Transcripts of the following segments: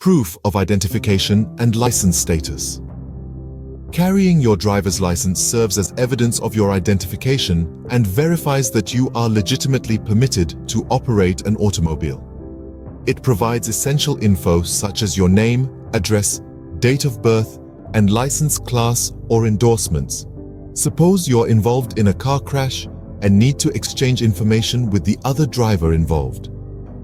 Proof of identification and license status. Carrying your driver's license serves as evidence of your identification and verifies that you are legitimately permitted to operate an automobile. It provides essential info such as your name, address, date of birth, and license class or endorsements. Suppose you're involved in a car crash and need to exchange information with the other driver involved.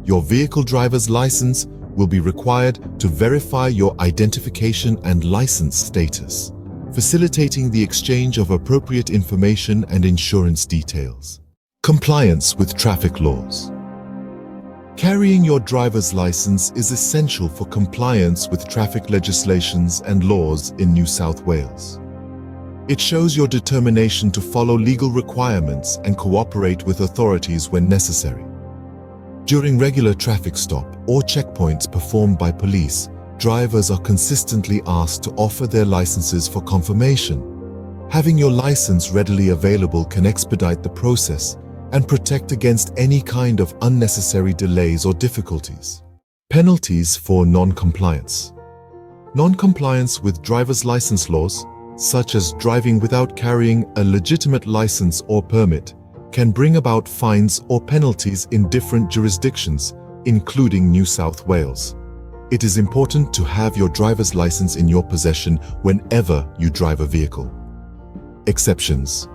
Your vehicle driver's license will be required to verify your identification and license status, facilitating the exchange of appropriate information and insurance details. Compliance with traffic laws. Carrying your driver's license is essential for compliance with traffic legislations and laws in New South Wales. It shows your determination to follow legal requirements and cooperate with authorities when necessary. During regular traffic stop or checkpoints performed by police, drivers are consistently asked to offer their licenses for confirmation. Having your license readily available can expedite the process and protect against any kind of unnecessary delays or difficulties. Penalties for non-compliance. Non-compliance with driver's license laws, such as driving without carrying a legitimate license or permit, can bring about fines or penalties in different jurisdictions, including New South Wales. It is important to have your driver's license in your possession whenever you drive a vehicle. Exceptions.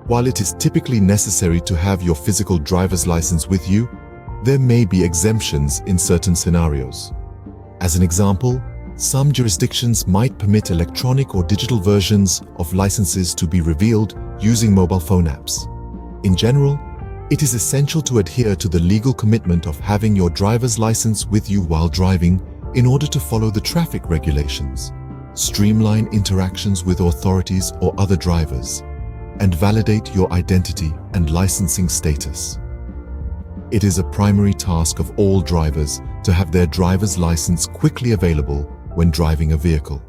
While it is typically necessary to have your physical driver's license with you, there may be exemptions in certain scenarios. As an example, some jurisdictions might permit electronic or digital versions of licenses to be revealed using mobile phone apps. In general, it is essential to adhere to the legal commitment of having your driver's license with you while driving in order to follow the traffic regulations, streamline interactions with authorities or other drivers, and validate your identity and licensing status. It is a primary task of all drivers to have their driver's license quickly available when driving a vehicle.